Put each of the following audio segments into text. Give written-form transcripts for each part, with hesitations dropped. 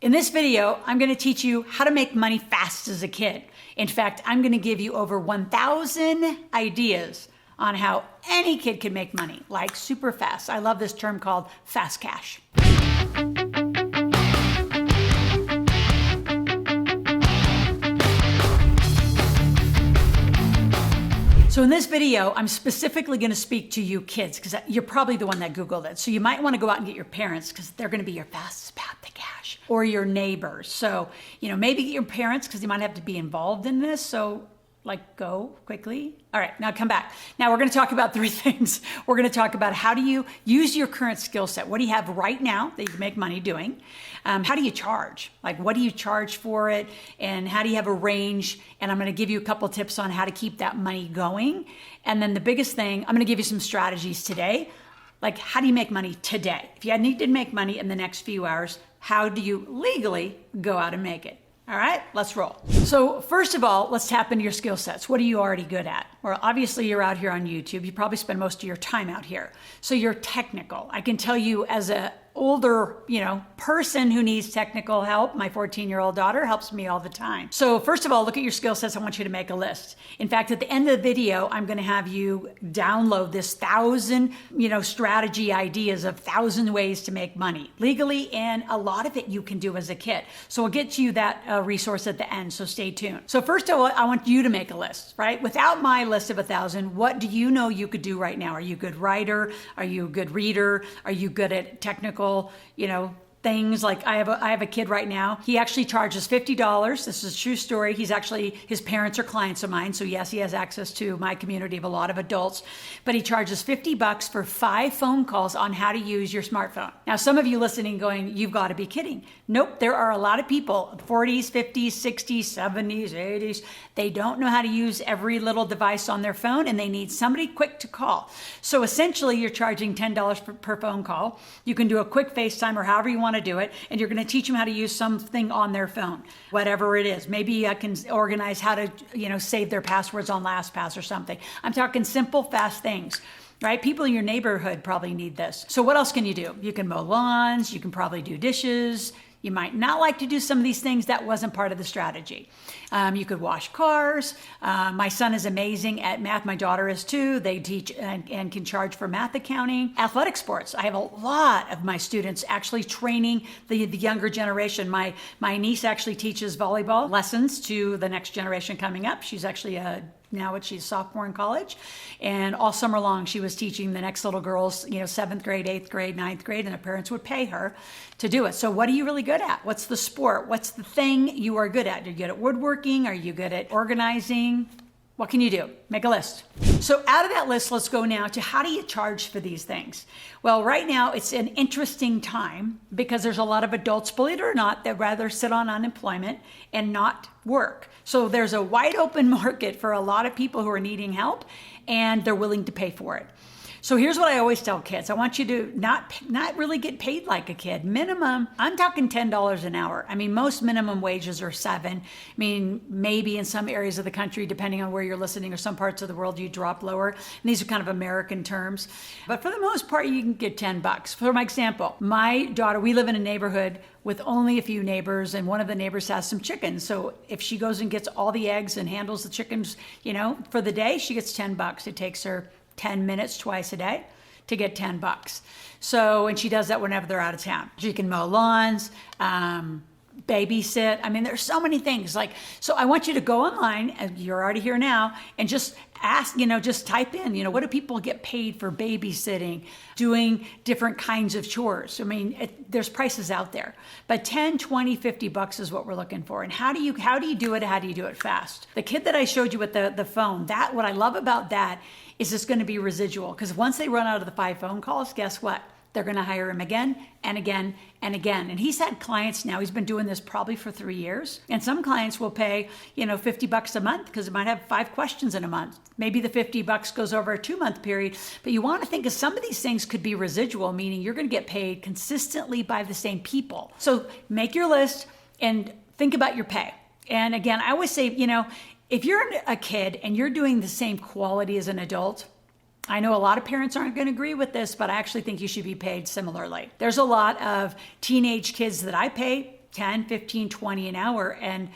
In this video, I'm going to teach you how to make money fast as a kid. In fact, I'm going to give you over 1,000 ideas on how any kid can make money, like super fast. I love this term called fast cash. So in this video, I'm specifically going to speak to you kids because you're probably the one that Googled it. So you might want to go out and get your parents because they're going to be your fastest path to cash, or your neighbors. So, maybe get your parents because you might have to be involved in this. So go quickly. All right, now come back. Now we're going to talk about three things. We're going to talk about how do you use your current skill set? What do you have right now that you can make money doing? How do you charge? What do you charge for it? And how do you have a range? And I'm going to give you a couple tips on how to keep that money going. And then the biggest thing, I'm going to give you some strategies today. How do you make money today? If you need to make money in the next few hours, how do you legally go out and make it? All right, let's roll. So first of all, let's tap into your skill sets. What are you already good at? Well, obviously you're out here on YouTube. You probably spend most of your time out here. So you're technical. I can tell you as a older, person who needs technical help, my 14-year-old daughter helps me all the time. So first of all, look at your skill sets. I want you to make a list. In fact, at the end of the video, I'm going to have you download this 1,000, strategy ideas of 1,000 ways to make money legally. And a lot of it you can do as a kid. So we'll get you that resource at the end. So stay tuned. So first of all, I want you to make a list, right? Without my list of 1,000, what do you know you could do right now? Are you a good writer? Are you a good reader? Are you good at technical things? Like I have a kid right now. He actually charges $50. This is a true story. His parents are clients of mine. So yes, he has access to my community of a lot of adults, but he charges $50 for 5 phone calls on how to use your smartphone. Now, some of you listening going, you've got to be kidding. Nope. There are a lot of people, 40s, 50s, 60s, 70s, 80s. They don't know how to use every little device on their phone and they need somebody quick to call. So essentially you're charging $10 per phone call. You can do a quick FaceTime or however you want to do it, and you're going to teach them how to use something on their phone, whatever it is. Maybe I can organize how to, save their passwords on LastPass or something. I'm talking simple, fast things, right? People in your neighborhood probably need this. So what else can you do? You can mow lawns. You can probably do dishes. You might not like to do some of these things. That wasn't part of the strategy. You could wash cars. My son is amazing at math. My daughter is too. They teach and can charge for math accounting. Athletic sports. I have a lot of my students actually training the younger generation. My niece actually teaches volleyball lessons to the next generation coming up. She's actually she's a sophomore in college. And all summer long, she was teaching the next little girls, 7th grade, 8th grade, 9th grade, and the parents would pay her to do it. So what are you really good at? What's the sport? What's the thing you are good at? Are you good at woodworking? Are you good at organizing? What can you do? Make a list. So out of that list, let's go now to how do you charge for these things? Well, right now it's an interesting time because there's a lot of adults, believe it or not, that rather sit on unemployment and not work. So there's a wide open market for a lot of people who are needing help and they're willing to pay for it. So here's what I always tell kids. I want you to not really get paid like a kid. Minimum, I'm talking $10 an hour. I mean, most minimum wages are $7. I mean, maybe in some areas of the country, depending on where you're listening, or some parts of the world, you drop lower. And these are kind of American terms. But for the most part, you can get $10. For my example, my daughter, we live in a neighborhood with only a few neighbors, and one of the neighbors has some chickens. So if she goes and gets all the eggs and handles the chickens, for the day, she gets $10. It takes her 10 minutes twice a day to get $10. So, and she does that whenever they're out of town. She can mow lawns, babysit. I mean, there's so many things. So I want you to go online, and you're already here now, and just ask, just type in, what do people get paid for babysitting, doing different kinds of chores? I mean, there's prices out there, but 10, 20, $50 is what we're looking for. And how do you do it? How do you do it fast? The kid that I showed you with the phone, what I love about that is it's going to be residual, because once they run out of the 5 phone calls, guess what? They're going to hire him again and again and again. And he's had clients now. He's been doing this probably for 3 years. And some clients will pay, $50 a month because it might have 5 questions in a month. Maybe the $50 goes over a 2-month period. But you want to think of some of these things could be residual, meaning you're going to get paid consistently by the same people. So make your list and think about your pay. And again, I always say, if you're a kid and you're doing the same quality as an adult, I know a lot of parents aren't going to agree with this, but I actually think you should be paid similarly. There's a lot of teenage kids that I pay 10, 15, 20 an hour. And,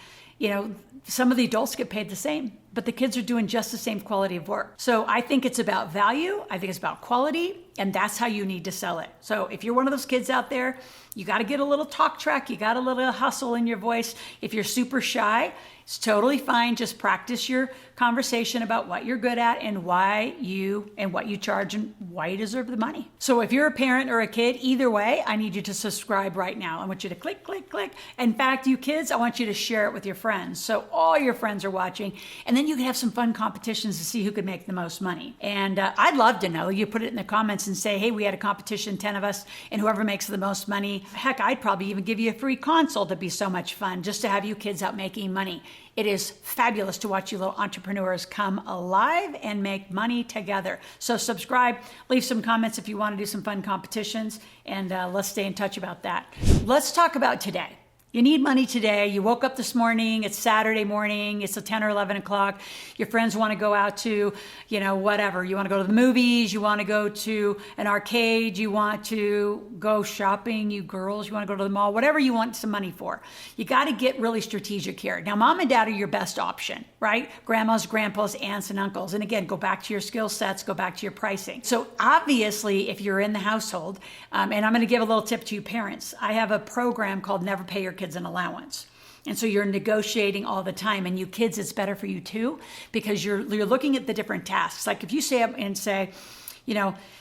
some of the adults get paid the same, but the kids are doing just the same quality of work. So I think it's about value. I think it's about quality, and that's how you need to sell it. So if you're one of those kids out there, you got to get a little talk track. You got a little hustle in your voice. If you're super shy, it's totally fine. Just practice your conversation about what you're good at and what you charge and why you deserve the money. So if you're a parent or a kid, either way, I need you to subscribe right now. I want you to click, click, click. In fact, you kids, I want you to share it with your friends. So all your friends are watching, and then you can have some fun competitions to see who could make the most money. And I'd love to know. You put it in the comments and say, hey, we had a competition, 10 of us, and whoever makes the most money. Heck, I'd probably even give you a free console. That'd be so much fun just to have you kids out making money. It is fabulous to watch you little entrepreneurs come alive and make money together. So subscribe, leave some comments if you want to do some fun competitions, and let's stay in touch about that. Let's talk about today. You need money today. You woke up this morning. It's Saturday morning. It's 10 or 11 o'clock. Your friends want to go out to, whatever. You want to go to the movies. You want to go to an arcade. You want to go shopping. You girls, you want to go to the mall. Whatever you want some money for. You got to get really strategic here. Now, mom and dad are your best option, right? Grandmas, grandpas, aunts, and uncles. And again, go back to your skill sets. Go back to your pricing. So obviously, if you're in the household, and I'm going to give a little tip to you parents. I have a program called Never Pay Your Kids an Allowance. And so you're negotiating all the time. And you kids, it's better for you too, because you're looking at the different tasks. Like if you say up and say,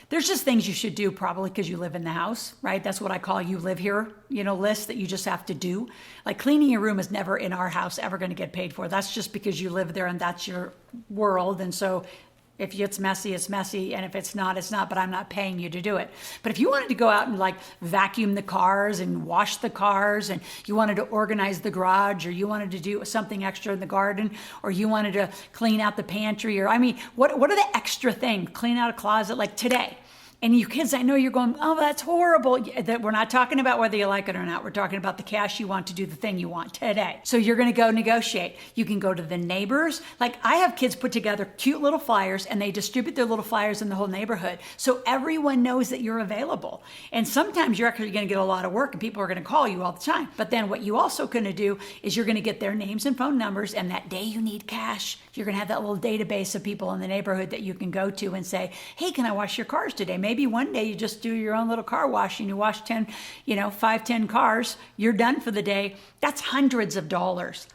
there's just things you should do probably because you live in the house, right? That's what I call you live here, list that you just have to do. Like cleaning your room is never in our house ever going to get paid for. That's just because you live there and that's your world. And so if it's messy, it's messy. And if it's not, it's not, but I'm not paying you to do it. But if you wanted to go out and vacuum the cars and wash the cars, and you wanted to organize the garage, or you wanted to do something extra in the garden, or you wanted to clean out the pantry, what are the extra things? Clean out a closet like today. And you kids, I know you're going, oh, that's horrible. We're not talking about whether you like it or not. We're talking about the cash you want to do the thing you want today. So you're going to go negotiate. You can go to the neighbors. Like I have kids put together cute little flyers, and they distribute their little flyers in the whole neighborhood. So everyone knows that you're available. And sometimes you're actually going to get a lot of work, and people are going to call you all the time. But then what you also going to do is you're going to get their names and phone numbers. And that day you need cash, you're going to have that little database of people in the neighborhood that you can go to and say, hey, can I wash your cars today? Maybe one day you just do your own little car wash and you wash 10, 10 cars. You're done for the day. That's hundreds of dollars.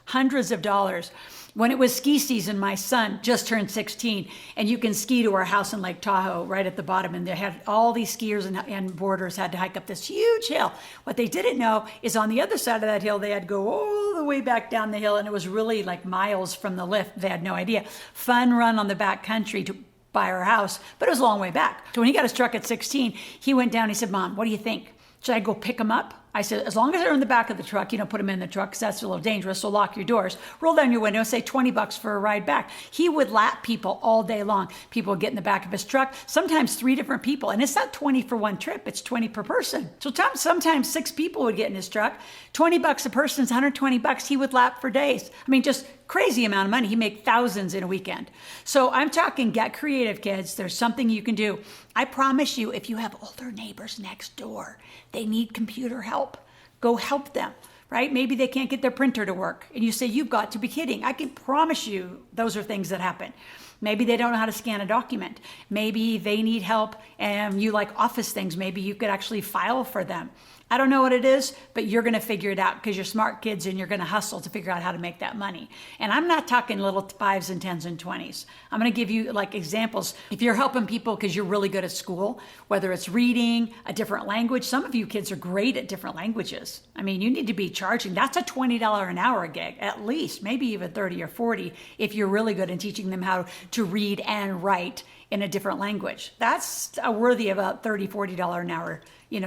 When it was ski season, my son just turned 16, and you can ski to our house in Lake Tahoe right at the bottom. And they had all these skiers and boarders had to hike up this huge hill. What they didn't know is on the other side of that hill, they had to go all the way back down the hill. And it was really like miles from the lift. They had no idea. Fun run on the back country by our house, but it was a long way back. So when he got his truck at 16, he went down, he said, Mom, what do you think? Should I go pick him up? I said, as long as they're in the back of the truck, put them in the truck because that's a little dangerous. So lock your doors, roll down your window, say $20 for a ride back. He would lap people all day long. People would get in the back of his truck, sometimes 3 different people. And it's not 20 for one trip, it's 20 per person. So sometimes 6 people would get in his truck, $20 a person is $120 he would lap for days. Just crazy amount of money. He made thousands in a weekend. So I'm talking get creative, kids. There's something you can do. I promise you, if you have older neighbors next door, they need computer help. Go help them, right? Maybe they can't get their printer to work. And you say, you've got to be kidding. I can promise you those are things that happen. Maybe they don't know how to scan a document. Maybe they need help and you like office things. Maybe you could actually file for them. I don't know what it is, but you're going to figure it out because you're smart kids and you're going to hustle to figure out how to make that money. And I'm not talking little 5s and 10s and 20s. I'm going to give you examples. If you're helping people because you're really good at school, whether it's reading, a different language, some of you kids are great at different languages. You need to be charging. That's a $20 an hour gig, at least, maybe even 30 or 40 if you're really good in teaching them how to read and write in a different language. That's worthy of about $30, $40 an hour,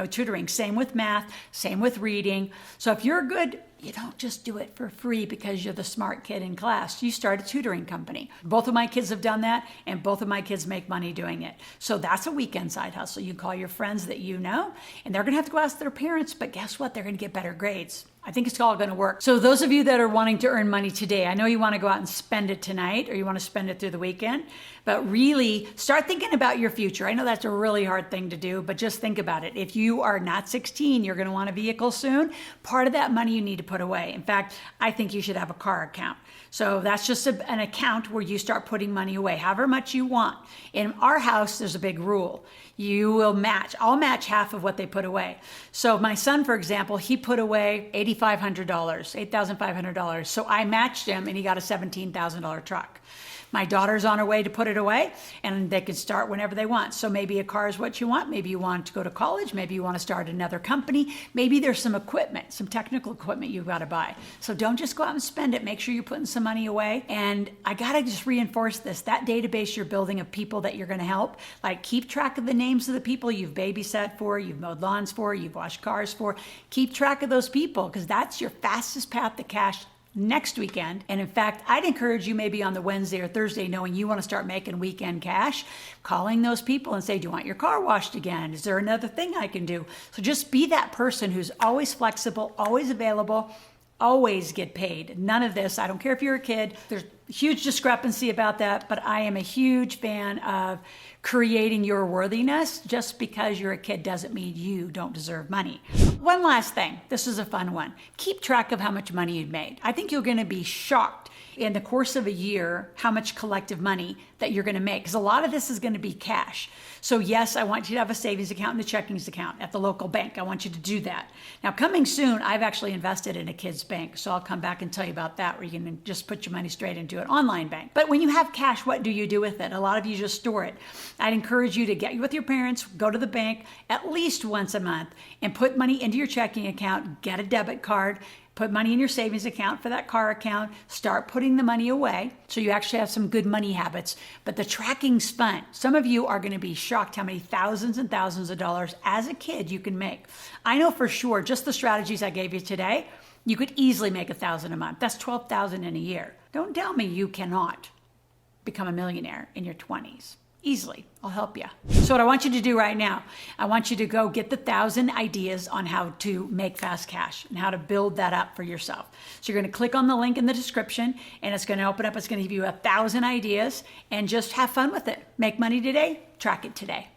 tutoring. Same with math, same with reading. So if you're good, you don't just do it for free because you're the smart kid in class. You start a tutoring company. Both of my kids have done that, and both of my kids make money doing it. So that's a weekend side hustle. You call your friends that you know, and they're going to have to go ask their parents, but guess what? They're going to get better grades. I think it's all going to work. So those of you that are wanting to earn money today, I know you want to go out and spend it tonight or you want to spend it through the weekend, but really start thinking about your future. I know that's a really hard thing to do, but just think about it. If you are not 16, you're going to want a vehicle soon. Part of that money you need to put away. In fact, I think you should have a car account. So that's just an account where you start putting money away, however much you want. In our house, there's a big rule. You will match. I'll match half of what they put away. So my son, for example, he put away $8,500. So I matched him and he got a $17,000 truck. My daughter's on her way to put it away and they can start whenever they want. So maybe a car is what you want. Maybe you want to go to college. Maybe you want to start another company. Maybe there's some equipment, some technical equipment you've got to buy. So don't just go out and spend it. Make sure you're putting some money away. And I got to just reinforce this, that database you're building of people that you're going to help, like keep track of the names of the people you've babysat for, you've mowed lawns for, you've washed cars for. Keep track of those people because that's your fastest path to cash next weekend. And in fact, I'd encourage you maybe on the Wednesday or Thursday, knowing you want to start making weekend cash, calling those people and say, do you want your car washed again? Is there another thing I can do? So just be that person who's always flexible, always available, always get paid. None of this, I don't care if you're a kid, there's huge discrepancy about that, but I am a huge fan of creating your worthiness. Just because you're a kid doesn't mean you don't deserve money. One last thing, this is a fun one. Keep track of how much money you've made. I think you're gonna be shocked in the course of a year how much collective money that you're gonna make, because a lot of this is gonna be cash. So yes, I want you to have a savings account and a checkings account at the local bank. I want you to do that. Now coming soon, I've actually invested in a kid's bank, so I'll come back and tell you about that, where you can just put your money straight into an online bank. But when you have cash, what do you do with it? A lot of you just store it. I'd encourage you to get with your parents, go to the bank at least once a month and put money into your checking account, get a debit card, put money in your savings account for that car account, start putting the money away so you actually have some good money habits. But the tracking's fun. Some of you are going to be shocked how many thousands and thousands of dollars as a kid you can make. I know for sure, just the strategies I gave you today, you could easily make $1,000 a month. That's $12,000 in a year. Don't tell me you cannot become a millionaire in your 20s. Easily. I'll help you. So what I want you to do right now, I want you to go get the 1,000 ideas on how to make fast cash and how to build that up for yourself. So you're going to click on the link in the description and it's going to open up. It's going to give you 1,000 ideas and just have fun with it. Make money today. Track it today.